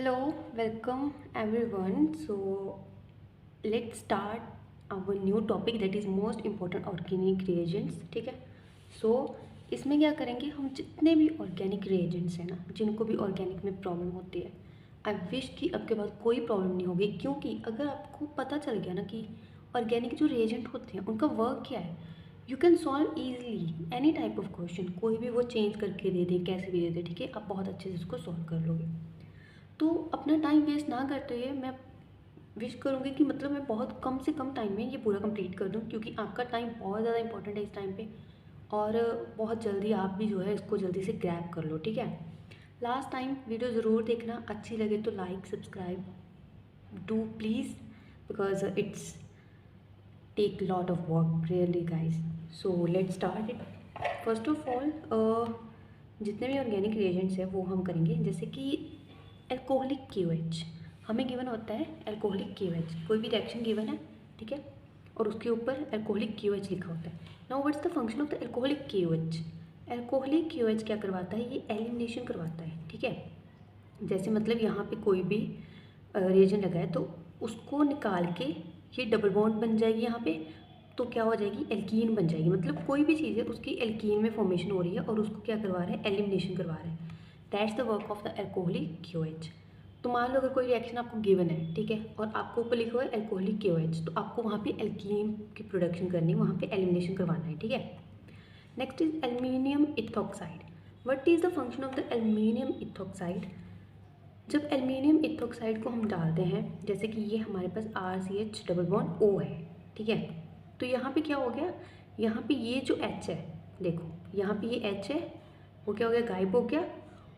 Hello, welcome everyone. So let's start our new topic that is most important organic reagents. ठीक है. So इसमें क्या करेंगे हम जितने भी ऑर्गेनिक reagents हैं ना, जिनको भी ऑर्गेनिक में प्रॉब्लम होती है, आई विश कि आपके पास कोई प्रॉब्लम नहीं होगी, क्योंकि अगर आपको पता चल गया ना कि ऑर्गेनिक जो reagent होते हैं उनका वर्क क्या है, you can solve easily any type of question. कोई भी वो चेंज करके दे दे, कैसे भी दे दे, ठीक है, आप बहुत अच्छे से उसको सॉल्व कर लोगे. तो अपना टाइम वेस्ट ना करते हुए मैं विश करूँगी कि मतलब मैं बहुत कम से कम टाइम में ये पूरा कंप्लीट कर दूँ, क्योंकि आपका टाइम बहुत ज़्यादा इंपॉर्टेंट है इस टाइम पे. और बहुत जल्दी आप भी जो है इसको जल्दी से ग्रैब कर लो, ठीक है. लास्ट टाइम वीडियो ज़रूर देखना, अच्छी लगे तो like subscribe do please, because it's take lot of work really guys. So let's start it. First of all जितने भी ऑर्गेनिक रिएजेंट्स हैं वो हम करेंगे, जैसे कि एल्कोहलिक KOH हमें गिवन होता है. एल्कोहलिक KOH कोई भी रिएक्शन गिवन है, ठीक है, और उसके ऊपर एल्कोहलिक KOH लिखा होता है. Now what's the function of the alcoholic KOH. Alcoholic KOH क्या करवाता है, ये एलिमिनेशन करवाता है, ठीक है. जैसे मतलब यहाँ पे कोई भी रिएजेंट लगा है तो उसको निकाल के ये डबल बॉन्ड बन जाएगी यहाँ पे, तो क्या हो जाएगी, एल्कीन बन जाएगी. मतलब कोई भी चीज़ है उसकी एल्कीन में फॉर्मेशन हो रही है और उसको क्या करवा रहे हैं, एलिमिनेशन करवा रहे हैं. That's the work of the alcoholic KOH. तो मान लो अगर कोई रिएक्शन आपको गिवन है, ठीक है, और आपको ऊपर लिखा हुआ है एल्कोहलिक KOH, तो आपको वहाँ पे एल्कीन की प्रोडक्शन करनी है, वहाँ पे एलिमिनेशन करवाना है, ठीक है. Next is aluminium ethoxide. What is the function of the aluminium ethoxide. जब एल्यूमिनियम इथॉक्साइड को हम डालते हैं, जैसे कि ये हमारे पास RCH डबल बॉन्ड O है, ठीक है, तो यहाँ पे क्या हो गया, यहाँ पे ये जो H है, देखो यहाँ पे ये H है, वो क्या हो गया, गायब हो गया.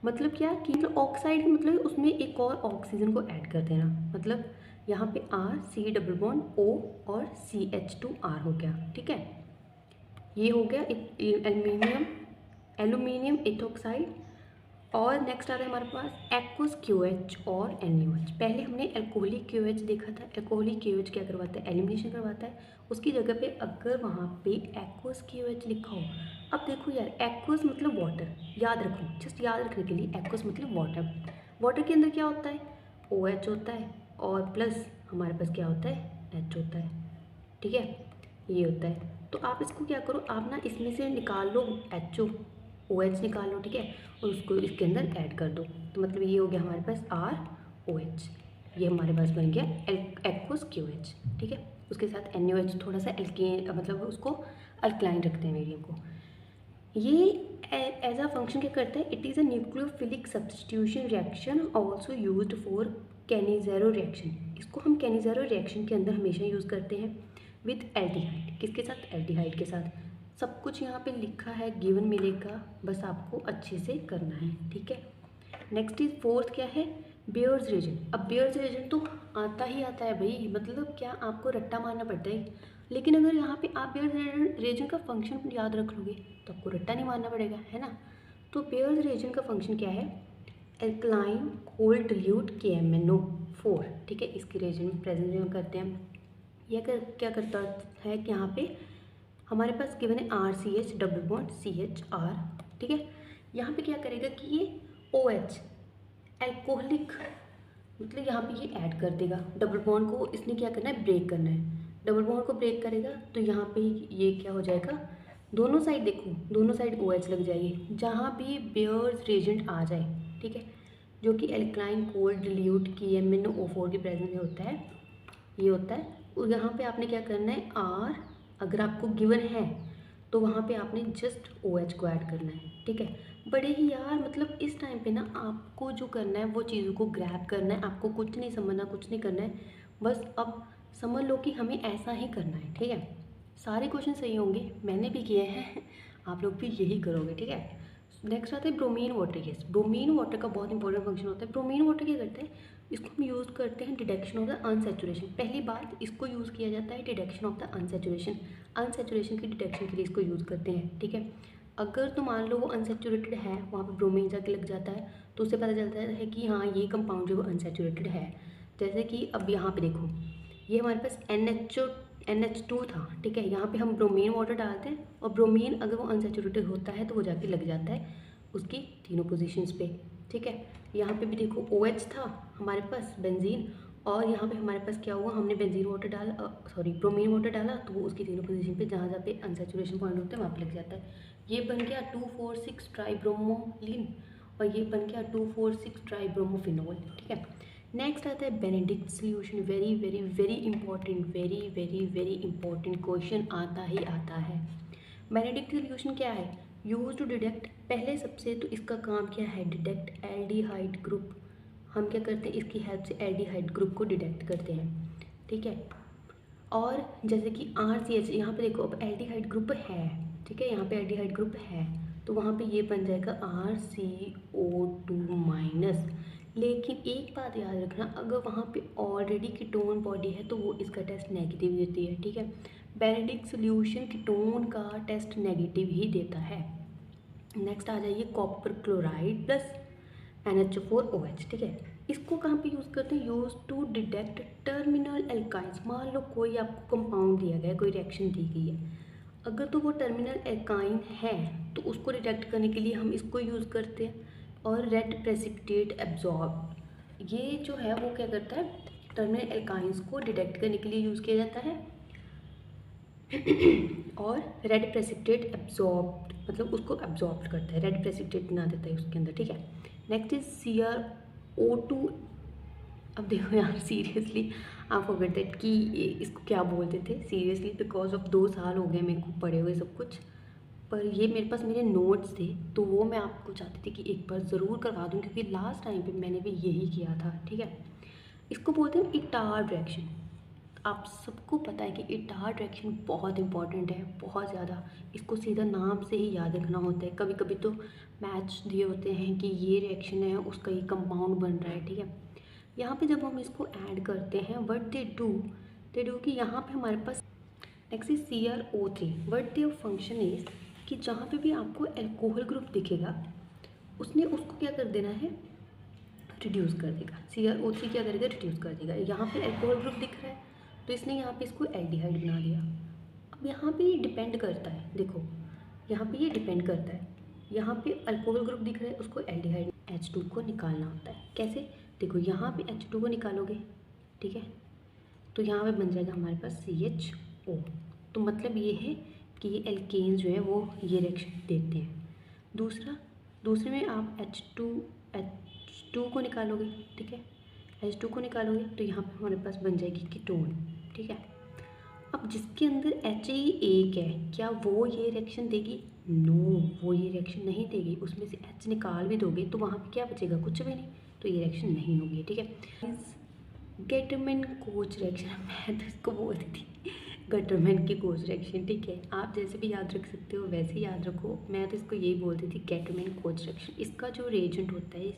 मतलब क्या कि मतलब ऑक्साइड मतलब उसमें एक और ऑक्सीजन को ऐड कर देना. मतलब यहाँ पे C डबल बॉन्ड O और CH2R हो गया, ठीक है. ये हो गया एल्यूमिनियम इथॉक्साइड. और नेक्स्ट आ रहा है हमारे पास एक्वस KOH और NaOH. पहले हमने एल्कोहलिक KOH देखा था. एल्कोहलिक KOH क्या करवाता है, एलिमिनेशन करवाता है. उसकी जगह पे अगर वहाँ पे एक्वस KOH लिखा हो, अब देखो यार, एक्वस मतलब वाटर, याद रखो, जस्ट याद रखने के लिए, एक्वस मतलब वाटर. वाटर के अंदर क्या होता है, OH होता है और प्लस हमारे पास क्या होता है, H होता है, ठीक है, ये होता है. तो आप इसको क्या करो, आप ना इसमें से निकाल लो OH निकाल लो, ठीक है, और उसको इसके अंदर ऐड कर दो. तो मतलब ये हो गया हमारे पास ROH. ये हमारे पास बन गया एक्वस KOH, ठीक है. उसके साथ NaOH थोड़ा सा एल्केन, मतलब उसको अल्कलाइन रखते हैं मीडियम को. ये एज अ फंक्शन क्या करता है, it is a nucleophilic substitution reaction also used for कैनिज़ेरो reaction. इसको हम कैनिज़ेरो रिएक्शन के अंदर हमेशा यूज़ करते हैं विद एल्डिहाइड. किसके साथ, एल्डिहाइड के साथ. सब कुछ यहाँ पे लिखा है, गिवन मिलेगा, बस आपको अच्छे से करना है, ठीक है. नेक्स्ट इज फोर्थ क्या है, बेयर्स रिएजेंट. अब बेयर्स रिएजेंट तो आता ही आता है भाई, मतलब क्या आपको रट्टा मारना पड़ता है. लेकिन अगर यहाँ पे आप बेयर्स रिएजेंट का फंक्शन याद रख लोगे तो आपको रट्टा नहीं मारना पड़ेगा, है ना. तो बेयर्स रिएजेंट का फंक्शन क्या है, एल्कलाइन कोल्ड डिल्यूट KMnO4, ठीक है, इसके रिएजेंट में प्रेजेंट में करते हैं. यह क्या करता है कि यहाँ पे हमारे पास गिवन है RCH डबल बॉन्ड CHR, ठीक है. यहाँ पे क्या करेगा कि ये OH एल्कोहलिक, मतलब यहाँ पे ये ऐड कर देगा. डबल बॉन्ड को इसने क्या करना है, ब्रेक करना है. डबल बॉन्ड को ब्रेक करेगा तो यहाँ पे ये क्या हो जाएगा, दोनों साइड देखो, दोनों साइड OH लग जाएगी. जहाँ भी बेयर्स रिएजेंट आ जाए, ठीक है, जो कि एल्कलाइन कोल्ड डिल्यूट KMnO4 के प्रेजेंस में होता है, ये होता है. और यहाँ पे आपने क्या करना है, R अगर आपको गिवन है तो वहाँ पे आपने जस्ट OH को ऐड करना है, ठीक है. बड़े ही यार, मतलब इस टाइम पे ना आपको जो करना है वो चीज़ों को ग्रैब करना है, आपको कुछ नहीं समझना, कुछ नहीं करना है, बस अब समझ लो कि हमें ऐसा ही करना है, ठीक है. सारे क्वेश्चन सही होंगे, मैंने भी किए हैं, आप लोग भी यही करोगे, ठीक है. नेक्स्ट आता है bromine water case. Bromine water का बहुत इंपॉर्टेंट फंक्शन होता है. ब्रोमीन वाटर क्या करता है, इसको हम यूज़ करते हैं डिटेक्शन ऑफ द अनसेचुरेशन. पहली बात, इसको यूज़ किया जाता है detection of the unsaturation. Unsaturation की डिटेक्शन के लिए इसको यूज़ करते हैं, ठीक है. अगर तो मान लो वो अनसेचुरेटेड है, वहाँ पर ब्रोमीन जाके लग जाता है, तो उससे पता चलता है कि हाँ ये कंपाउंड जो वो अनसेचुरेटेड है. जैसे कि अब यहाँ पे देखो, ये हमारे पास NH2 था, ठीक है. यहाँ पे हम ब्रोमीन वाटर डालते हैं और ब्रोमीन अगर वो अनसेचुरेटेड होता है तो वो जाके लग जाता है उसकी तीनों पोजीशंस पे. ठीक है। यहाँ पे भी देखो OH था हमारे पास बेंजीन, और यहाँ पे हमारे पास क्या हुआ, हमने बेंजीन वाटर डाला, ब्रोमीन वाटर डाला, तो वो उसकी तीनों पोजीशन पे जहाँ जहाँ पे अनसैचुरेशन पॉइंट होते हैं वहाँ पे लग जाता है। ये बन गया 2,4,6 ट्राइब्रोमोलिन, और ये बन गया 2,4,6 ट्राइब्रोमोफिनॉल। ठीक है। नेक्स्ट आता है Benedict solution. Very very very important, very very very important question आता ही आता है। बेनेडिक्ट सोल्यूशन क्या है, यूज टू डिटेक्ट, पहले सबसे तो इसका काम क्या है, डिटेक्ट एल्डिहाइड ग्रुप। हम क्या करते हैं, इसकी हेल्प से एल्डिहाइड ग्रुप को डिटेक्ट करते हैं। ठीक है। और जैसे कि RCH, यहाँ पे देखो अब एल्डिहाइड ग्रुप है, ठीक है, यहाँ पे एल्डिहाइड ग्रुप है, तो वहाँ पे ये बन जाएगा RCO2-। लेकिन एक बात याद रखना, अगर वहाँ पे ऑलरेडी कीटोन बॉडी है तो वो इसका टेस्ट नेगेटिव देती है। ठीक है। बेनेडिक्ट सोल्यूशन कीटोन का टेस्ट नेगेटिव ही देता है। नेक्स्ट आ जाइए कॉपर क्लोराइड प्लस NH4OH। ठीक है। इसको कहाँ पे यूज़ करते हैं, use to detect terminal alkynes. मान लो कोई आपको कंपाउंड दिया गया है, कोई रिएक्शन दी गई है, अगर तो वो टर्मिनल एल्काइन है तो उसको डिटेक्ट करने के लिए हम इसको यूज़ करते हैं। और रेड प्रेसिपिटेट एब्जॉर्ब, ये जो है वो क्या करता है, टर्मिनल एल्काइंस को डिटेक्ट करने के लिए यूज़ किया जाता है। और रेड प्रेसिपिटेट एब्जॉर्ब, मतलब उसको एब्जॉर्ब करता है, रेड प्रेसिपिटेट बना देता है उसके अंदर। ठीक है। Next is CrO2। अब देखो यार सीरियसली आप फॉरगेट दैट कि इसको क्या बोलते थे सीरियसली, बिकॉज ऑफ 2 साल हो गए मेरे को पढ़े हुए सब कुछ, पर ये मेरे पास मेरे नोट्स थे तो वो मैं आपको चाहती थी कि एक बार ज़रूर करवा दूँ, क्योंकि लास्ट टाइम पे मैंने भी यही किया था। ठीक है। इसको बोलते हैं इटार्ड रिएक्शन। आप सबको पता है कि इटार्ड रिएक्शन बहुत इंपॉर्टेंट है, बहुत ज़्यादा। इसको सीधा नाम से ही याद रखना होता है। कभी कभी तो मैच दिए होते हैं कि ये रिएक्शन है, उसका ये कंपाउंड बन रहा है। ठीक है। यहाँ पे जब हम इसको ऐड करते हैं, व्हाट दे डू कि यहाँ पे हमारे पास next is CrO3। What their function is कि जहाँ पे भी आपको अल्कोहल ग्रुप दिखेगा उसने उसको क्या कर देना है, रिड्यूस कर देगा। CrO3 क्या करेगा, रिड्यूस कर देगा। यहाँ पे अल्कोहल ग्रुप दिख रहा है तो इसने यहाँ पे इसको एल्डिहाइड बना दिया। अब यहाँ पे ये डिपेंड करता है, देखो यहाँ पे ये डिपेंड करता है, यहाँ पे अल्कोहल ग्रुप दिख रहा है, उसको एल्डिहाइड H2 को निकालना होता है। कैसे, देखो यहाँ पे H2 को निकालोगे, ठीक है, तो यहाँ पे बन जाएगा हमारे पास CHO। तो मतलब ये है कि ये एल्केन्स जो है वो ये रिएक्शन देते हैं। दूसरे में आप H2 को निकालोगे, ठीक है, H2 को निकालोगे तो यहाँ पे हमारे पास बन जाएगी कीटोन। ठीक है। अब जिसके अंदर H1 है, क्या वो ये रिएक्शन देगी, नो, वो ये रिएक्शन नहीं देगी। उसमें से H निकाल भी दोगे तो वहाँ पे क्या बचेगा, कुछ भी नहीं, तो ये रिएक्शन नहीं होगी। ठीक है। गेटरमैन कोच रिएक्शन, मैं तो इसको बोलती थी गेटरमैन की कोच रिएक्शन। ठीक है, आप जैसे भी याद रख सकते हो वैसे ही याद रखो, मैं तो इसको यही बोलती थी गेटरमैन कोच रिएक्शन। इसका जो रिएजेंट होता है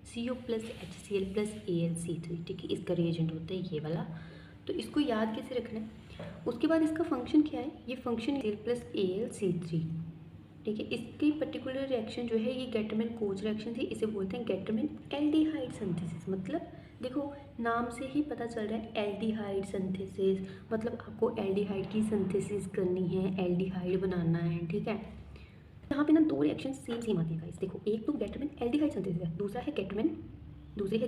CO plus HCl plus AlC3। ठीक है, इसका रिएजेंट होता है ये वाला, तो इसको याद कैसे रखना है। उसके बाद इसका फंक्शन क्या है, ये फंक्शन HCl प्लस AlC3। ठीक है, इसकी पर्टिकुलर रिएक्शन जो है ये गेटरमैन कोच रिएक्शन थी, इसे बोलते हैं गेटरमैन एल्डिहाइड सिंथेसिस। मतलब देखो नाम से ही पता चल रहा है एल्डिहाइड सिंथेसिस, मतलब आपको एल्डिहाइड की सिंथेसिस करनी है, एल्डिहाइड बनाना है। ठीक है। यहाँ पे ना 2 रिएक्शन सेम आती है गाइस। देखो एक तो गेटरमैन एल्डिहाइड सिंथेसिस है, दूसरी है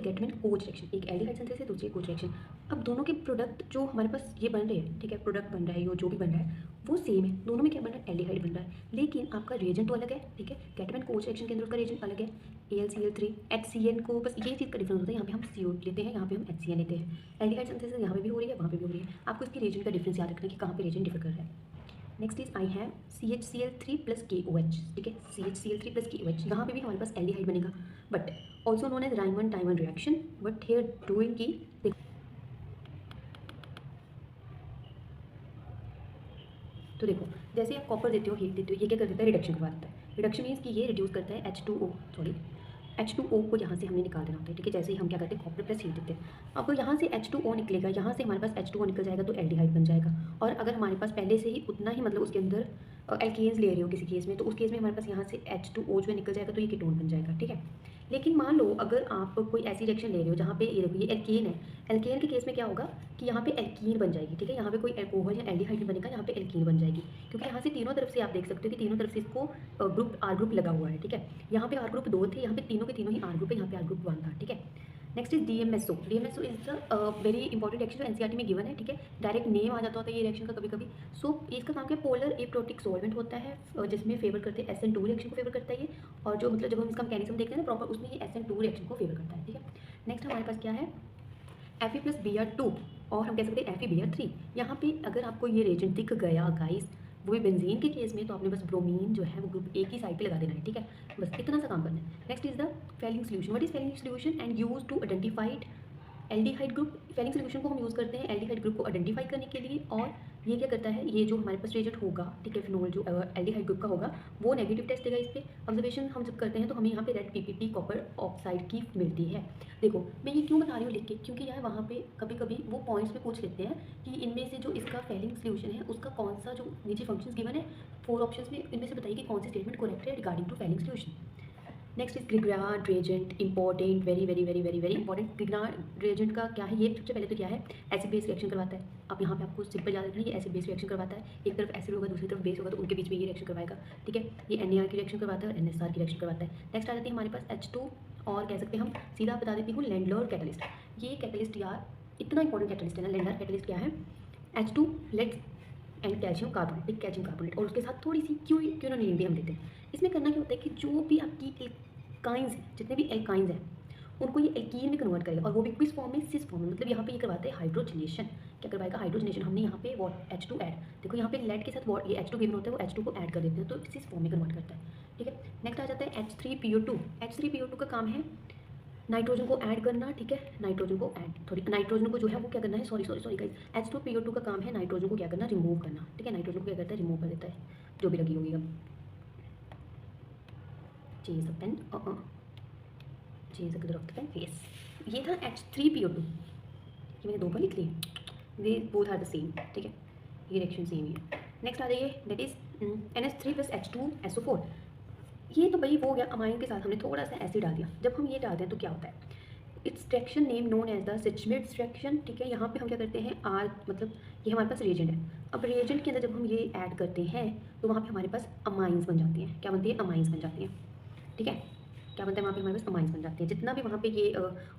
गेटरमैन कोच रिएक्शन। एक एल्डिहाइड सिंथेसिस है, दूसरी कोच रिएक्शन। अब दोनों के प्रोडक्ट जो हमारे पास ये बन रहे हैं, ठीक है, प्रोडक्ट बन रहा है, ये जो भी बन रहा है वो सेम है। दोनों में क्या बन रहा है, एल्डिहाइड बन रहा है, लेकिन आपका रिएजेंट तो अलग है। ठीक है, गेटरमैन कोच रिएक्शन के अंदर उसका रिएजेंट अलग है, AlCl3 HCl को, बस ये चीज़ का डिफरेंस होता है। यहाँ पे हम CO लेते हैं, यहाँ पे हम HCl लेते हैं। एल्डिहाइड सिंथेसिस यहाँ पे भी हो रही है, वहाँ पे भी हो रही है। आपको इसकी रिएजेंट का डिफरेंस याद रखना कि कहाँ पे रिएजेंट डिफर कर रहा है। Next is I have CHCl3 plus KOH। ठीक है, CHCl3 प्लस KOH, यहाँ पे भी हमारे पास एल्डिहाइड बनेगा, but also known as Reimer Tiemann reaction. But here doing की तो देखो जैसे आप कॉपर देते हो, हीट देते हो, ये क्या कर देता है, रिडक्शन करवा देता है। रिडक्शन मीन्स कि ये रिड्यूस करता है H2O को यहाँ से हमने निकाल देना होता है। ठीक है, जैसे ही हम क्या करते हैं कॉपर प्लस हीट देते हैं, अब यहाँ से H2O निकलेगा, यहाँ से हमारे पास H2O निकल जाएगा तो एल्डिहाइड बन जाएगा। और अगर हमारे पास पहले से ही उतना ही, मतलब उसके अंदर एल्केन्स ले रहे हो किसी केस में, तो उस केस में हमारे पास यहाँ से H2O जो निकल जाएगा तो ये कीटोन बन जाएगा। ठीक है, लेकिन मान लो अगर आप कोई ऐसी रिएक्शन ले रहे हो जहाँ पे ये देखो ये एल्केन है, एल्केन के केस में क्या होगा कि यहाँ पे एल्कीन बन जाएगी, ठीक है, यहाँ पे कोई अल्कोहल या एल्डिहाइड नहीं बनेगा, यहाँ पे एल्कीन बन जाएगी, क्योंकि यहाँ से तीनों तरफ से आप देख सकते हो कि तीनों तरफ से इसको ग्रुप आर ग्रुप लगा हुआ है, ठीक है। यहाँ पे आर ग्रुप 2 थे, यहाँ पे तीनों के तीनों ही आर ग्रुप है, यहाँ पे आर ग्रुप 1 था, ठीक है। Next is DMSO. DMSO is the very important reaction जो एनसीईआरटी में गिवन है, ठीक है। डायरेक्ट नेम आ जाता होता है ये रिएक्शन का कभी कभी। सो इसका काम क्या, पोलर एप्रोटिक सॉल्वेंट होता है जिसमें फेवर करते हैं SN2 रिएक्शन को फेवर करता है ये, और जो मतलब जब हम इसका मैकेनिज्म देखते हैं ना प्रॉपर, उसमें ये SN2 रिएक्शन को फेवर करता है, ठीक है। नेक्स्ट हमारे पास क्या है, Fe+Br2 और हम कह सकते हैं Fe-Br3। यहाँ पे अगर आपको ये रिएजेंट दिख गया गाइस, वो भी बेंजीन के केस में, तो आपने बस ब्रोमीन जो है वो ग्रुप एक ही साइड पे लगा देना है, ठीक है। बस इतना सा काम करना है। Next is the Fehling solution. What is Fehling solution and use to identified aldehyde group. Fehling solution को हम यूज़ करते हैं एल्डिहाइड ग्रुप को आइडेंटिफाई करने के लिए, और ये क्या करता है, ये जो हमारे पास रिएजेंट होगा, ठीक है, फिनोल जो एल्डिहाइड ग्रुप का होगा वो नेगेटिव टेस्ट देगा इस पर। ऑब्जर्वेशन हम जब करते हैं तो हमें यहाँ पे रेड PPT कॉपर ऑक्साइड की मिलती है। देखो मैं ये क्यों बता रही हूँ लिख के, क्योंकि यार वहाँ पे कभी कभी वो पॉइंट्स में पूछ लेते हैं कि इनमें से जो इसका फेलिंग सोल्यूशन है उसका कौन सा, जो नीचे फंक्शंस गिवन है 4 ऑप्शंस में, इनमें से बताइए कि कौन सी स्टेटमेंट करेक्ट है regarding to Fehling solution. Next is Grignard reagent, important, very very very very very important. Grignard reagent का क्या है, ये सबसे पहले तो क्या है, एसिड बेस रिएक्शन करवाता है। अब यहाँ पे आपको सिंपल याद रखना है, ये एसिड बेस रिएक्शन करवाता है। एक तरफ एसिड होगा दूसरी तरफ बेस होगा, तो उनके बीच में ये रिएक्शन करवाएगा, ठीक है। ये NAR की रिएक्शन करवाता है और NSR की रिएक्शन करवाता है। नेक्स्ट आ जाती है हमारे पास H2, और कह सकते हैं हम सीधा बता देती हूँ लैंडलर कैटलिस्ट। ये कैटलिस्ट यार इतना इंपॉर्टेंट कैटलिस्ट है ना, लैंडलर कैटलिस्ट क्या है, H2 lead and calcium carbonate, एक कैल्शियम कार्बोनेट, और उसके साथ थोड़ी सी क्यूनोनिन भी हम देते हैं। इसमें करना क्या होता है कि जो भी आपकी एल्काइंस हैं, जितने भी एल्काइंस हैं, उनको ये एल्कीन में कन्वर्ट करेगा, और वो भी किस फॉर्म में, सिस फॉर्म में। मतलब यहाँ पे ये करवाते हैं हाइड्रोजनेशन। क्या करवाएगा, हाइड्रोजनेशन। हमने यहाँ पे H2 ऐड, देखो यहाँ पे लेड के साथ ये H2 गिवन होता है, वो H2 को ऐड कर देते हैं, तो सिस फॉर्म में कन्वर्ट करता है, ठीक है। नेक्स्ट आ जाता है H3PO2। H3PO2 का काम है नाइट्रोजन को ऐड करना, ठीक है, नाइट्रोजन को ऐड, सॉरी नाइट्रोजन को जो है वो क्या करना है, सॉरी गाइस, H2PO2 का काम है नाइट्रोजन को क्या करना, रिमूव करना, ठीक है। नाइट्रोजन को क्या करता है, रिमूव कर देता है, जो भी लगी होगी। अब change the pen, change the colour of the pen, yes, ये था H3PO2। ये मैंने 2 बार लिख ली, we both are the same, ठीक है, ये रिएक्शन सेम ही है। नेक्स्ट आ जाइए, दैट इज NH3+H2SO4। ये तो भाई वो हो गया, अमाइन के साथ हमने थोड़ा सा एसिड डाल दिया। जब हम ये डालते हैं तो क्या होता है, it's reaction name known as the Schmidt reaction, ठीक है। यहाँ पे हम क्या करते हैं, आर मतलब ये हमारे पास रिएजेंट है। अब रिएजेंट के अंदर जब हम ये ऐड करते हैं तो वहाँ पे हमारे पास अमाइंस बन जाती हैं। क्या बनती है, अमाइंस बन जाती हैं, ठीक है। क्या बनता है, वहाँ पे हमारे पास अमाइंस बन जाती है। जितना भी वहाँ पे ये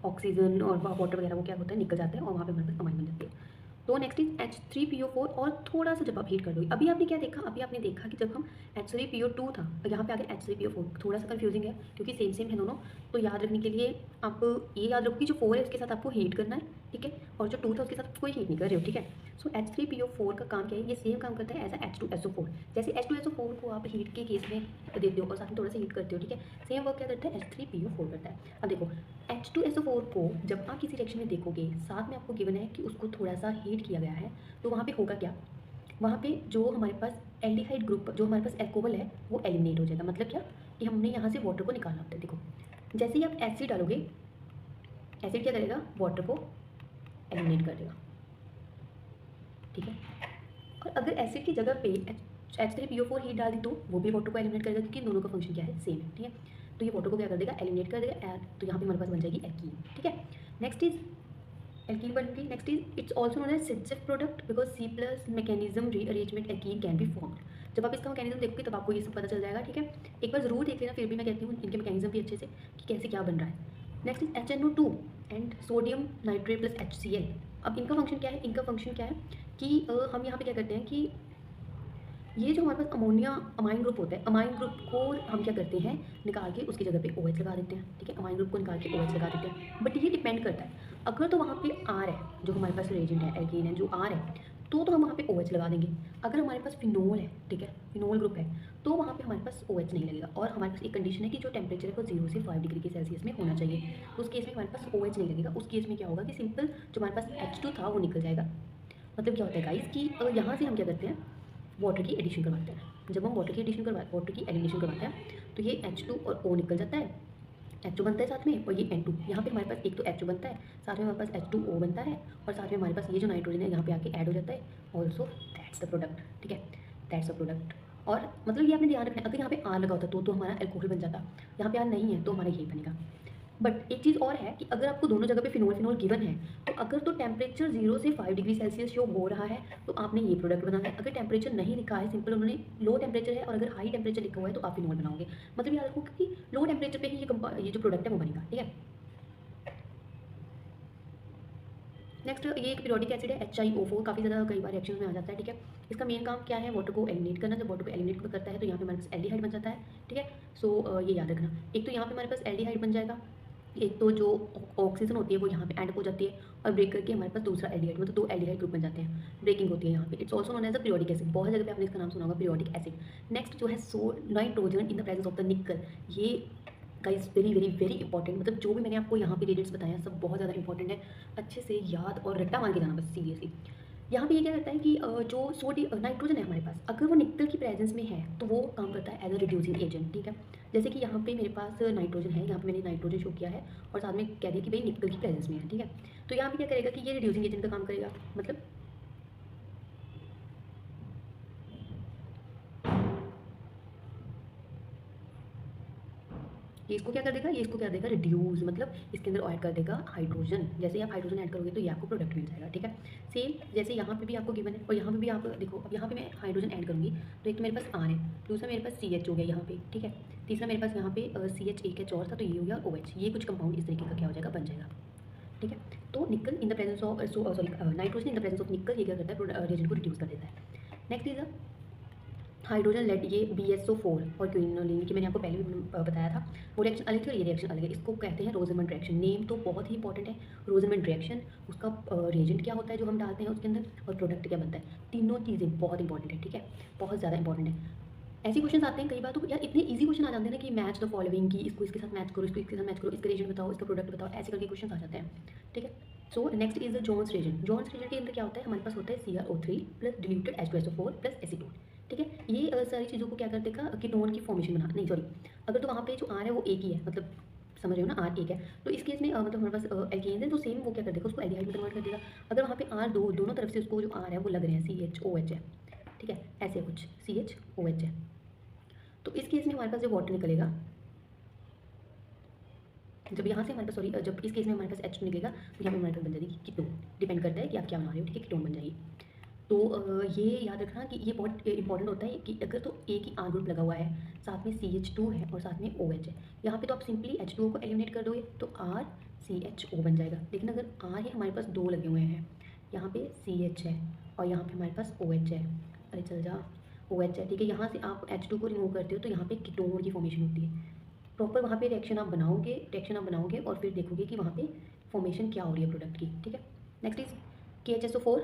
ऑक्सीजन और वाटर वगैरह वो क्या होता है, निकल जाता है, और वहाँ पे हमारे पास अमाइन बन जाती है। तो नेक्स्ट इज H3PO4, और थोड़ा सा जब आप हीट कर दो, अभी आपने क्या देखा, अभी आपने देखा कि जब हम H3PO2 था और यहाँ पे आ गया H3PO4, थोड़ा सा कंफ्यूजिंग है क्योंकि सेम सेम है दोनों। तो याद रखने के लिए आप ये याद रखो कि जो 4 है उसके साथ आपको हीट करना है, ठीक है, और जो 2 था उसके साथ कोई हीट नहीं कर रहे हो, ठीक है। सो H3PO4 का काम क्या है, ये सेम काम करता है एज H2SO4। जैसे H2SO4 को आप हीट के केस में देते हो और साथ में थोड़ा सा हीट करते हो, ठीक है, सेम वर्क क्या करता है, H3PO4 करता है। अब देखो H2SO4 को जब आप किसी रिएक्शन में देखोगे, साथ में आपको गिवन है कि उसको थोड़ा सा हीट किया गया है, तो वहाँ पे होगा क्या, वहाँ पे जो हमारे पास एल्डिहाइड ग्रुप, जो हमारे पास एल्कोहल है, वो एलिमिनेट हो जाएगा। मतलब क्या कि हमने यहाँ से वाटर को निकालना होता है। देखो जैसे ही आप एसिड डालोगे, एसिड क्या करेगा, वाटर को एलिमिनेट कर देगा, ठीक है। और अगर एसिड की जगह पे H3PO4 हीट डाल दी तो वो भी वाटर को एलिमिनेट करेगा, क्योंकि दोनों का फंक्शन क्या है, सेम है, ठीक है। तो ये वाटर को क्या कर देगा, एलिमिनेट कर देगा, तो यहाँ पे हमारे पास बन जाएगी एल्कीन, ठीक है। नेक्स्ट इज एल्कीन बन गई। Next is it's also known as Saytzeff product because C+ mechanism rearrangement alkene can be formed. जब आप इसका मैकेनिज्म देखोगे तब आपको ये सब पता चल जाएगा, ठीक है। एक बार जरूर देख लेना, फिर भी मैं कहती हूँ इनके मैकेनिज्म भी अच्छे से कि कैसे क्या बन रहा है। Next is HNO2 and sodium nitrate plus HCl। अब इनका फंक्शन क्या है, इनका फंक्शन क्या है कि हम यहाँ पे क्या करते हैं कि ये जो हमारे पास अमोनिया अमाइन ग्रुप होता है, अमाइन ग्रुप को हम क्या करते हैं, निकाल के उसकी जगह पे OH लगा देते हैं, ठीक है। अमाइन ग्रुप को निकाल के OH लगा देते हैं। बट ये डिपेंड करता है, अगर तो वहाँ पे R है, जो हमारे पास रिएजेंट है, एल्कीन है, जो R है, तो हम वहाँ पे OH लगा देंगे। अगर हमारे पास फिनोल है, ठीक है, फिनोल ग्रुप है, तो वहाँ पे हमारे पास OH नहीं लगेगा। और हमारे पास एक कंडीशन है कि जो टेम्परेचर है वो 0 से 5 डिग्री के सेल्सियस में होना चाहिए। तो उस केस में हमारे पास OH नहीं लगेगा। उस केस में क्या होगा कि सिंपल जो हमारे पास H2 था वो निकल जाएगा। मतलब क्या होता है गाइस कि यहाँ से हम क्या करते हैं, वाटर की एडिशन करवाते हैं। जब हम वाटर की एलिमिनेशन करवाते हैं तो ये H2 और O निकल जाता है, H2 बनता है साथ में, और ये N2। यहाँ पे हमारे पास एक तो H2 बनता है, साथ में हमारे पास H2O बनता है, और साथ में हमारे पास ये जो नाइट्रोजन है यहाँ पे आके ऐड हो जाता है। ऑल्सो दैट्स द प्रोडक्ट, ठीक है, दैट्स द प्रोडक्ट। और मतलब ये आपने ध्यान रखना है, अगर यहाँ पे आर लगा होता तो हमारा एल्कोहल बन जाता, यहाँ पे आर नहीं है तो हमारा यही बनेगा। बट एक चीज़ और है कि अगर आपको दोनों जगह पे फिनोल फिनोल गिवन है, तो अगर तो टेम्परेचर 0 से 5 डिग्री सेल्सियस शो हो रहा है तो आपने ये प्रोडक्ट बनाना है। अगर टेम्परेचर नहीं लिखा है, सिंपल उन्होंने लो टेम्परेचर है और अगर हाई टेम्परेचर लिखा हुआ है तो आप फिनोल बनाओगे। मतलब याद रखो कि लो टेम्परेचर पे ही ये जो प्रोडक्ट है वो बनेगा, ठीक है। नेक्स्ट ये एक पीरियोडिक एसिड है HiO4, काफ़ी ज़्यादा कई बार रिएक्शन में आ जाता है, ठीक है। इसका मेन काम क्या है, वाटर को एलिमिनेट करना। जब वाटर को एलिमिनेट करता है तो यहाँ पे हमारे पास एल्डिहाइड बन जाता है, ठीक है। सो ये याद रखना, एक तो यहाँ पे हमारे पास एल्डिहाइड बन जाएगा, एक तो जो ऑक्सीजन होती है वो यहाँ पे एंड हो जाती है और ब्रेक करके हमारे पास दूसरा एल्डिहाइड, मतलब 2 एल्डिहाइड ग्रुप बन जाते हैं, ब्रेकिंग होती है यहाँ पे। It's also known as a periodic acid, बहुत जगह पे आपने इसका नाम सुना होगा पीरियोडिक एसिड। नेक्स्ट जो है nitrogen in the presence of the निकल, ये guys very very very important, मतलब जो भी मैंने आपको यहाँ पे डिटेल्स बताया सब बहुत ज़्यादा इंपॉर्टेंट है, अच्छे से याद और रट्टा मार के जाना बस सीरियसली। यहाँ पे ये क्या करता है कि जो नाइट्रोजन है हमारे पास, अगर वो निकल की प्रेजेंस में है तो वो काम करता है एज अ रिड्यूसिंग एजेंट, ठीक है। जैसे कि यहाँ पे मेरे पास नाइट्रोजन है, यहाँ पे मैंने नाइट्रोजन शो किया है और साथ में कह दिया कि भाई निकल की प्रेजेंस में है, ठीक है। तो यहाँ पे क्या करेगा कि ये रिड्यूसिंग एजेंट का काम करेगा, मतलब ये इसको क्या कर देगा, ये इसको क्या देगा, रिड्यूस, मतलब इसके अंदर ऐड कर देगा हाइड्रोजन। जैसे ही आप हाइड्रोजन ऐड करोगे तो ये आपको प्रोडक्ट मिल जाएगा, ठीक है। सेम जैसे यहाँ पे भी आपको गिवन है और यहाँ पे भी आप देखो, अब यहाँ पे मैं हाइड्रोजन ऐड करूँगी तो एक तो मेरे पास आर है, दूसरा मेरे पास CH हो गया यहाँ पे, ठीक है। तीसरा मेरे पास यहाँ पे CH और था तो ये हो गया OH, ये कुछ कंपाउंड इस तरीके का क्या हो जाएगा, बन जाएगा, ठीक है। तो निकल इन the presence of nitrogen in the presence of निकल, ये क्या करता है, रिएजेंट को रिड्यूस कर देता है। नेक्स्ट इज हाइड्रोजन लेड, ये BSO4 और क्विनोलिन की मैंने आपको पहले भी बताया था, वो रिएक्शन अलग थी और ये रिएक्शन अलग है। इसको कहते हैं रोजरमंड रिएक्शन, नेम तो बहुत ही इंपॉर्टेंट है। रोजरमंड रिएक्शन, उसका रिएजेंट क्या होता है जो हम डालते हैं उसके अंदर, और प्रोडक्ट क्या बनता है, तीनों चीज़ें बहुत इंपॉर्टेंट है, ठीक है, बहुत ज़्यादा इंपॉर्टेंट है। ऐसे क्वेश्चन आते हैं कई बार, तो यार इतने इजी क्वेश्चन आ जाते हैं ना कि मैच द फॉलोइंग, की इसको इसके साथ मैच करो, इसको इसके साथ मैच करो, इसका रिएजेंट बताओ, इसका प्रोडक्ट बताओ, ऐसे करके क्वेश्चन आ जाते हैं, ठीक है। So next is the Johns reagent. Johns reagent के अंदर क्या होता है, हमारे पास होता है CrO3 plus diluted H2SO4 plus acetone, ठीक है। ये सारी चीज़ों को क्या कर देगा, कीटोन की फॉर्मेशन बना, नहीं सॉरी, अगर तो वहाँ पे जो आर है वो एक ही है, मतलब समझ रहे हो ना, आर एक है, तो इस केस में मतलब हमारे पास एल्केन्स है तो सेम वो क्या कर देगा, उसको एल्डिहाइड में कन्वर्ट कर देगा। अगर वहाँ पे आर दोनों तरफ से उसको जो आर है वो लग रहे हैं, CHOH है, ठीक है, ऐसे कुछ CHOH है, तो इस केस में हमारे पास जो वाटर निकलेगा, जब यहाँ से हमारे पास सॉरी, जब इस केस में हमारे पास H2 निकलेगा तो यहाँ पे हमारे पास बन जाएगी कीटोन, डिपेंड करता है कि आप क्या बना रहे हो, ठीक है, कीटोन बन जाएगी। तो ये याद रखना कि ये बहुत इंपॉर्टेंट होता है कि अगर तो एक ही आर ग्रुप लगा हुआ है, साथ में CH2 है और साथ में OH है, यहाँ पे तो आप सिंपली H2O को एलिमिनेट कर दोगे तो RCHO बन जाएगा। लेकिन अगर आर है हमारे पास 2 लगे हुए हैं, यहाँ पे CH है और यहाँ पे हमारे पास OH है, अरे चल जा, OH है, ठीक है, यहाँ से आप H2 को रिमूव करते हो तो यहाँ पे कीटोन की फॉर्मेशन होती है। प्रॉपर वहाँ पे रिएक्शन आप बनाओगे और फिर देखोगे कि वहाँ पे फॉर्मेशन क्या हो रही है प्रोडक्ट की, ठीक है। नेक्स्ट इज KHSO4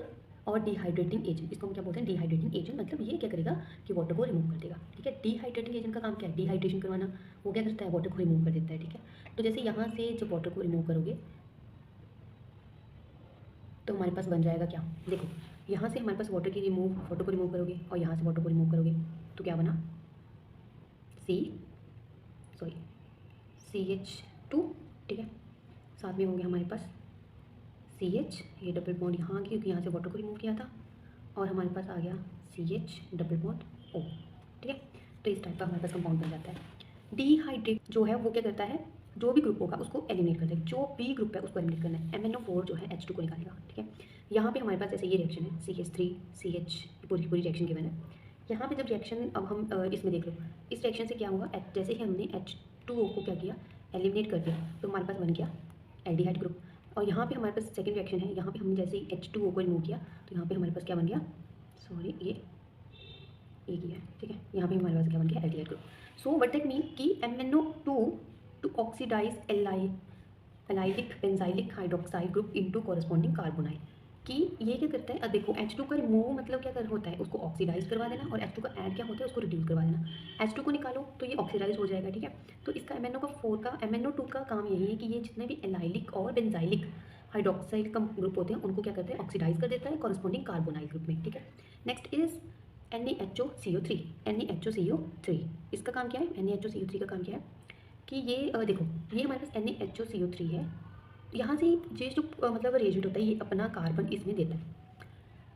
और डिहाइड्रेटिंग एजेंट, इसको हम क्या बोलते हैं, डिहाइड्रेटिंग एजेंट, मतलब ये क्या करेगा कि वाटर को रिमूव कर देगा, ठीक है। डिहाइड्रेटिंग एजेंट का काम क्या है, डिहाइड्रेशन करवाना, वो क्या करता है, वाटर को रिमूव कर देता है, ठीक है। तो जैसे यहाँ से जब वाटर को रिमूव करोगे तो हमारे पास बन जाएगा क्या, देखो, यहाँ से हमारे पास वाटर को रिमूव करोगे और यहाँ से वाटर को रिमूव करोगे तो क्या बना, CH2, ठीक है, साथ में हो गया हमारे पास CH, ये डबल बॉन्ड यहाँ आ गया क्योंकि यहाँ से वाटर को रिमूव किया था, और हमारे पास आ गया CH डबल बॉन्ड O, ठीक है। तो इस टाइप का हमारे पास कंपाउंड बन जाता है। डिहाइड्रेट जो है वो क्या करता है, जो भी ग्रुप होगा उसको एलिमिनेट कर देगा, जो भी ग्रुप है उसको एलिमिनेट करना है। MnO4 जो है H2 को निकालेगा, ठीक है। यहाँ पे हमारे पास ऐसे ये रिएक्शन है, CH3 CH, पूरी पूरी रिएक्शन गिवन है। यहाँ पे जब रिएक्शन, अब हम इसमें देख लो, इस रिएक्शन से क्या हुआ, जैसे ही हमने H2O को क्या किया, एलिमिनेट कर दिया, तो हमारे पास बन गया एल्डिहाइड ग्रुप। और यहाँ पे हमारे पास सेकंड रिएक्शन है, यहाँ पे हमने जैसे ही H2O को रिमूव किया तो यहाँ पे हमारे पास क्या बन गया, सॉरी ये एक ही है, ठीक है, यहाँ पे हमारे पास क्या बन गया, aldehyde group. So what that mean कि MnO2 to oxidize allylic benzylic hydroxide group into corresponding carbonyl, कि ये क्या करता है, अब देखो H2 का रिमूव मतलब क्या कर होता है, उसको ऑक्सीडाइज करवा देना, और H2 का ऐड क्या होता है, उसको रिड्यूस करवा देना। H2 को निकालो तो ये ऑक्सीडाइज हो जाएगा, ठीक है। तो इसका MnO2 का काम यही है कि ये जितने भी एलाइलिक और बेंजाइलिक हाइड्रोक्साइड का ग्रुप होते हैं उनको क्या करते हैं, ऑक्सीडाइज कर देता है कॉरस्पॉन्डिंग कार्बोनाइल ग्रुप में, ठीक है। नेक्स्ट इज NaHOCO3, इसका काम क्या है, NaHOCO3 का काम क्या है कि ये देखो, ये हमारे पास NaHOCO3 है, यहाँ से ये जो मतलब रिएजेंट होता है ये अपना कार्बन इसमें देता है,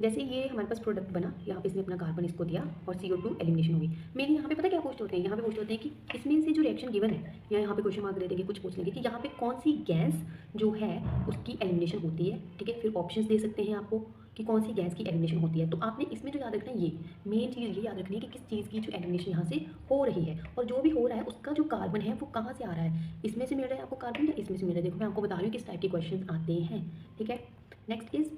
जैसे ये हमारे पास प्रोडक्ट बना, यहाँ पे इसने अपना कार्बन इसको दिया और CO2 एलिमिनेशन हो गई। मेरे यहाँ पे पता क्या पूछते होते हैं, यहाँ पे पूछते होते हैं कि इसमें से जो रिएक्शन गिवन है, या यहाँ पे क्वेश्चन मार्क दे देंगे, कुछ पूछ लेंगे कि यहाँ पे कौन सी गैस जो है उसकी एलिमिनेशन होती है, ठीक है। फिर ऑप्शंस दे सकते हैं आपको कि कौन सी गैस की एलिमिनेशन होती है। तो आपने इसमें जो याद रखना है, ये मेन चीज़ ये याद रखनी है कि किस चीज़ की जो एलिमिनेशन यहाँ से हो रही है, और जो भी हो रहा है उसका जो कार्बन है वो कहाँ से आ रहा है, इसमें से मिल रहा है आपको कार्बन या इसमें से मिल रहा है। देखो मैं आपको बता रही हूँ किस टाइप के क्वेश्चन आते हैं, ठीक है। नेक्स्ट इज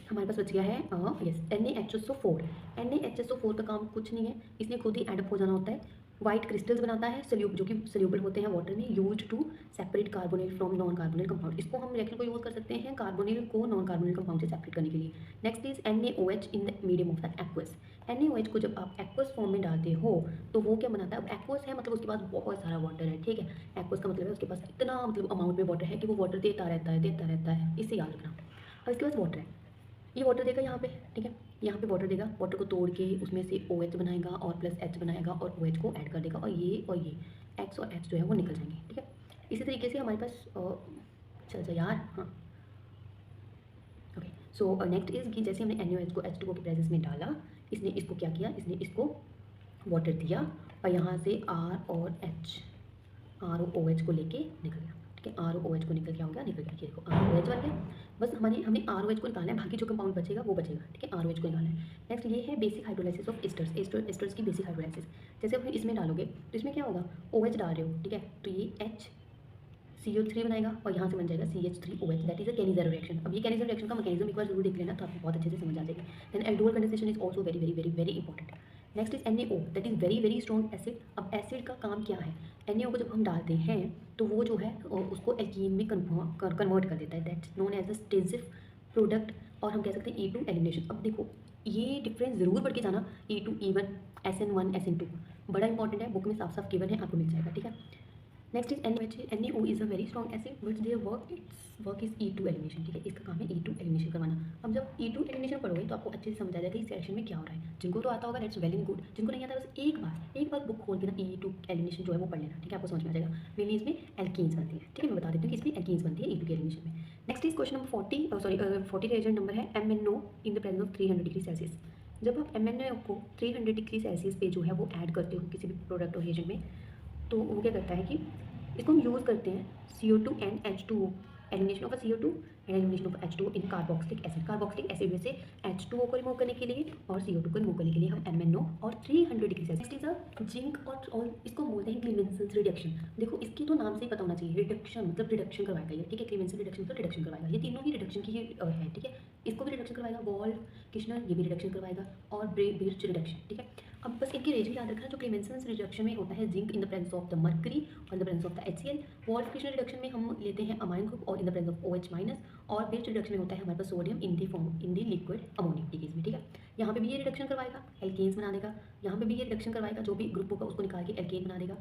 हमारे पास बच गया है यस NaHSO4। NaHSO4 का काम कुछ नहीं है, इसने खुद ही एडअप हो जाना होता है, वाइट क्रिस्टल्स बनाता है जो कि सोल्यूबल होते हैं वाटर में, use to separate carbonyl from non carbonyl compound. इसको हम रिएक्शन को यूज कर सकते हैं कार्बोनिल को नॉन कार्बोनिल कंपाउंड से सेपरेट करने के लिए। Next is NaOH in the medium of the aqueous. NaOH को जब आप एक्वस फॉर्म में डालते हो तो वो क्या बनाता है, अब एक्वस है मतलब उसके पास बहुत सारा वाटर है, ठीक है। एक्वस का मतलब है उसके पास इतना मतलब अमाउंट में वाटर है कि वो वाटर देता रहता है, इससे याद रखना। अब इसके पास वाटर है, ये वाटर देगा यहाँ पे, ठीक है, यहाँ पे वाटर देगा, वाटर को तोड़ के उसमें से OH बनाएगा और प्लस H बनाएगा और OH को ऐड कर देगा, और ये X और H जो है वो निकल जाएंगे, ठीक है। इसी तरीके से हमारे पास चल यार, हाँ ओके। सो नेक्स्ट इज कि जैसे हमने NaOH को H2O के प्रेजेंस में डाला, इसने इसको क्या किया, इसने इसको वाटर दिया और यहाँ से R और OH को लेके निकल गया, ठीक है। R और OH को निकल क्या हो गया, निकल गया, ये देखो R और OH बन गया। बस हमने R और OH को निकालना है, बाकी जो कंपाउंड बचेगा वो बचेगा, ठीक है। R और OH को निकालना है। नेक्स्ट ये है बेसिक हाइड्रोलाइसिस ऑफ एस्टर्स की बेसिक हाइड्रोलाइसिस। जैसे आप इसमें डालोगे तो इसमें क्या होगा, OH डाल रहे हो, ठीक है, तो ये CO3 बनाएगा और यहाँ से बन जाएगा CH3OH, that is a Cannizzaro reaction. अब ये केनिज़ेरो रिएक्शन का मैकेनिज्म एक बार जरूर देख लेना, तो आपको बहुत अच्छे से समझ आ जाएगी। Then aldol condensation is also very very very very important. Next is NaO, that is very very strong acid. अब एसिड का काम क्या है, NaO को जब हम डालते हैं तो वो जो है उसको एल्कीन में कन्वर्ट कर देता है, that's known as a extensive product, और हम कह सकते हैं E2 एलिमिनेशन। अब देखो ये डिफरेंस ज़रूर पढ़ के जाना, E2 E1 SN1 SN2 बड़ा इंपॉर्टेंट है, बुक में साफ साफ गिवन है, आपको मिल जाएगा, ठीक है। Next is NaO is a very strong acid but their work is E2 elimination, ठीक है, इसका काम है E2 एलिमिनेशन करवाना। अब जब E2 एलिमिनेशन पढ़ोगे तो आपको अच्छे से समझ आ जाएगा इस रिएक्शन में क्या हो रहा है। जिनको तो आता होगा दैट्स वेल एंड गुड, जिनको नहीं आता बस एक बार बुक खोल के ना E2 एलिमिनेशन जो है वो पढ़ लेना, ठीक है, आपको समझ में आ जाएगा। मेनली इसमें एल्कीन्स बनती है, ठीक है, मैं बता देती हूँ कि इसमें एल्कीन्स बनती है E2 के एलिमिनेशन में। Next is question number 40 reagent number है MnO in the presence of 300 degree Celsius. जब आप MnO को 300 डिग्री सेल्सियस पे जो है वो ऐड करते हो किसी भी प्रोडक्ट और रिएजेंट में, तो वो क्या करता है कि इसको हम यूज़ करते हैं CO2 and H2O, elimination of CO2 and elimination of H2O in carboxylic acid. Carboxylic acid में से H2O को रिमूव करने के लिए और CO2 को रिमूव करने के लिए हम MnO और 300 degree Celsius. Next is a zinc और इसको बोलते हैं क्लीवेंसन रिडक्शन। देखो इसकी तो नाम से ही पता होना चाहिए, रिडक्शन मतलब रिडक्शन करवाएगा ये, ठीक है, क्लीवेंसन रिडक्शन मतलब रिडक्शन करवाएगा, ये तीनों ही रिडक्शन की ही है, ठीक है। इसको भी रिडक्शन करवाएगा, वॉल्फ किश्नर ये भी रिडक्शन करवाएगा, और बिर्च रिडक्शन, ठीक है। अब बस इनके रेट याद रखना, जो क्लेमेंसन रिडक्शन में होता है zinc in the presence of the mercury और in the presence of the HCl, Wolff Kishner reduction में हम लेते हैं अमाइन ग्रुप और in the presence of OH minus, और बिर्च रिडक्शन में होता है हमारे पास sodium in the liquid ammonium के केस में, ठीक है। यहाँ पे भी ये रिडक्शन करवाएगा, एल्केन्स बना देगा, यहाँ पे भी ये रिडक्शन करवाएगा, जो भी ग्रुप होगा उसको निकाल के एल्केन बना देगा।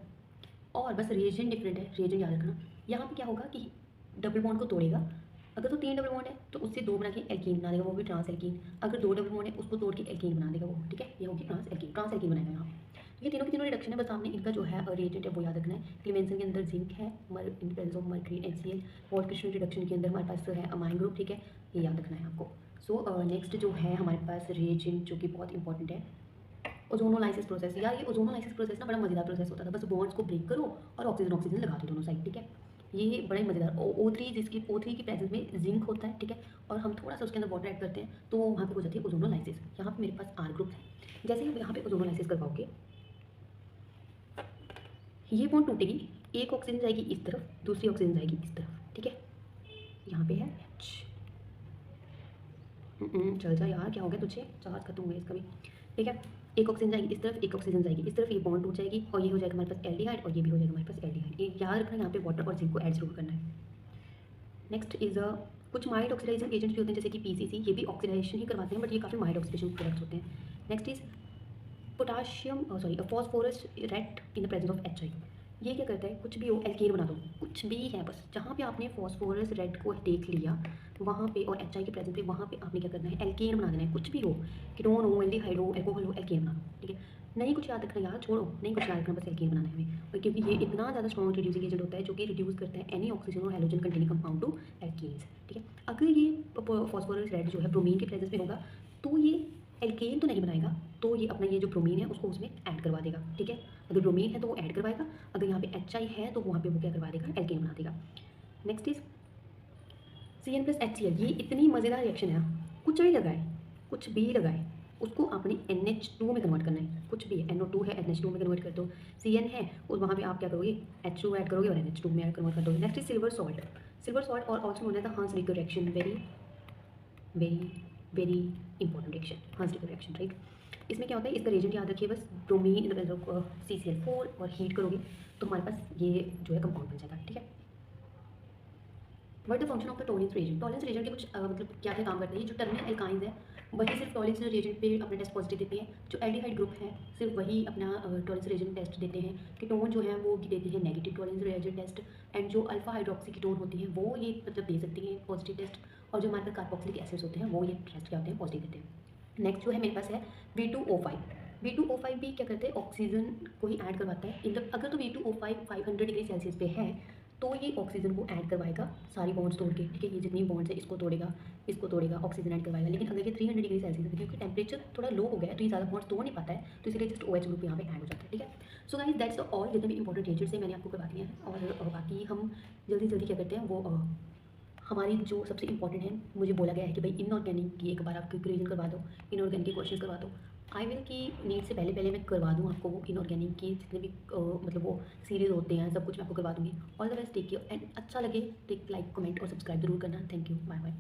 और बस रिएजेंट डिफरेंट है, रिएजेंट याद रखना। यहाँ पे क्या होगा कि डबल बॉन्ड को तोड़ेगा, अगर तो 3 डबल बॉन्ड है तो उससे 2 बना के एल्कीन बना देगा, वो भी ट्रांस एल्कीन। अगर 2 डबल बॉन्ड है उसको तोड़ के एल्कीन बना देगा वो, ठीक है, ये होगी ट्रांस एल्कीन बनाएगा यहाँ पे। तो ये तीनों की तीनों रिडक्शन है, बस आपने इनका जो है रिएजेंट है वो याद रखना है। क्लीमेंसन के अंदर जिंक है, in presence of mercury HCl, Wolff Kishner reduction के अंदर हमारे पास है अमाइन ग्रुप, ठीक है, ये याद रखना है आपको। सो नेक्स्ट जो है हमारे पास रिएजेंट जो कि बहुत इंपॉर्टेंट है, ओजोनोलाइसिस प्रोसेस। यार ये ओजोनोलाइसिस प्रोसेस ना बड़ा मजेदार प्रोसेस होता था, बस बॉन्ड्स को ब्रेक करो और ऑक्सीजन लगा दो दोनों साइड, ठीक है। ये बड़ा ही मज़ेदार O3 जिसकी O3 की प्रेजेंस में जिंक होता है, ठीक है, और हम थोड़ा सा उसके अंदर वाटर ऐड करते हैं तो वहाँ पे हो जाती है ओजोनोलाइसिस। यहाँ पे मेरे पास R ग्रुप है, जैसे ही यहाँ पे ओजोनोलाइसिस करवाओगे ये बॉन्ड टूटेगी, एक ऑक्सीजन जाएगी इस तरफ, दूसरी ऑक्सीजन जाएगी इस तरफ, ठीक है। यहाँ पे है H, चल जा यार, क्या हो गया तुझे, चार्ज खत्म हो गया इसका भी, ठीक है। एक ऑक्सीजन जाएगी इस तरफ, एक ऑक्सीजन जाएगी इस तरफ, ये बॉन्ड टूट जाएगी और ये हो जाएगा हमारे पास एल्डिहाइड और ये भी हो जाएगा हमारे पास एल्डिहाइड। ये याद रखना, यहाँ पे वाटर और जिंक को ऐड जरूर करना है। नेक्स्ट इज कुछ माइल्ड ऑक्सीडाइजिंग एजेंट्स भी होते हैं जैसे कि PCC, ये भी ऑक्सीडाइजेशन ही करवाते हैं बट ये काफ़ी माइल्ड ऑक्सीडेशन प्रोडक्ट्स होते हैं। Next is phosphorus red in the presence of HI। ये क्या करता है, कुछ भी हो एल्केन बना दो, कुछ भी है बस, जहाँ पे आपने फॉस्फोरस रेड को देख लिया वहाँ पे और HI के प्रेजेंस पे वहाँ पे आपने क्या करना है, एल्केन बना देना है, कुछ भी हो, कीटोन हो, एल्डिहाइड हो, एल्कोहल हो, एल्केन बना दो, ठीक है। नहीं कुछ याद रखना यार, छोड़ो, नहीं कुछ याद रखना, बस एल्केन बनाना है हमें, और क्योंकि ये इतना ज़्यादा स्ट्रॉन्ग रिड्यूसिंग एजेंट होता है जो कि रिड्यूस करता है एनी ऑक्सीजन और halogen containing compound to alkanes, ठीक है। अगर ये फॉस्फोरस रेड जो है ब्रोमीन के प्रेजेंस में होगा तो ये एल्केन तो नहीं बनाएगा, तो ये अपना ये जो ब्रोमीन है उसको उसमें ऐड करवा देगा, ठीक है। अगर ब्रोमीन है तो वो ऐड करवाएगा, अगर यहाँ पे HI है तो वहाँ पे वो क्या करवा देगा, एल्केन बना देगा। Next is CN+HCl। ये इतनी मज़ेदार रिएक्शन है ना, कुछ भी लगाए, कुछ भी लगाए, उसको आपने NH2 में कन्वर्ट करना है। कुछ भी है, NO2 है NH2 में कन्वर्ट कर दो, CN है और वहाँ पे आप क्या करोगे, H2 ऐड करोगे और NH2 में कन्वर्ट कर दोगे। Next is silver salt. Silver salt और also known as the Hunsdiecker reaction, very very very important reaction, Hunsdiecker reaction, right. इसमें क्या होता है, इसका रिएजेंट याद रखिए बस, bromine in the presence of CCl4 और हीट करोगे तो हमारे पास ये जो है कंपाउंड बन जाएगा, ठीक है। What the function of the Tollens reagent. Tollens reagent के कुछ मतलब क्या क्या काम करते हैं। जो टर्मिनल एल्काइंस है वही सिर्फ टॉलेंस रिएजेंट पे अपने टेस्ट पॉजिटिव देते हैं। जो एल्डिहाइड ग्रुप है सिर्फ वही अपना टॉलेंस रिएजेंट टेस्ट देते हैं। कीटोन जो है वो देते हैं negative Tollens reagent test, and जो अल्फा हाइड्रोक्सी कीटोन होती हैं वो ये मतलब दे सकती हैं पॉजिटिव टेस्ट, और जो हमारे पास कार्बोक्सिलिक एसिड्स होते हैं वो ये टेस्ट क्या होते हैं, पॉजिटिव देते हैं। नेक्स्ट जो है मेरे पास है V2O5। V2O5 भी क्या करते हैं, ऑक्सीजन को ही ऐड करवाता है। इन अगर तो V2O5 500 डिग्री सेल्सियस पे है तो ये ऑक्सीजन को ऐड करवाएगा सारी बॉन्ड्स तोड़ के, ठीक है। ये जितनी बॉन्ड्स है इसको तोड़ेगा, ऑक्सीजन ऐड करवाएगा। लेकिन अगर ये 300 डिग्री सेल्सियस है, क्योंकि टेम्परेचर थोड़ा लो हो गया है तो ये ज़्यादा बॉन्ड्स तोड़ नहीं पाता है, तो इसलिए जस्ट OH ग्रुप यहाँ पे ऐड हो जाता है, ठीक है। सो गाइस दैट्स ऑल, जितने भी इंपॉर्टेंट रिएजेंट्स हैं मैंने आपको करवा दिए हैं। और बाकी हम जल्दी जल्दी क्या करते हैं वो हमारी जो सबसे इंपॉर्टेंट है, मुझे बोला गया है कि भाई इनऑर्गेनिक की एक बार आप रिवीजन करवा दो, इनऑर्गेनिक के क्वेश्चन करवा दो। आई विल की नीट से पहले पहले मैं करवा दूँ आपको वो इनऑर्गेनिक के जितने भी मतलब वो सीरीज़ होते हैं सब कुछ मैं आपको करवा दूँगी। All the best, take care, and अच्छा लगे तो एक लाइक कमेंट और सब्सक्राइब जरूर करना। Thank you, bye bye.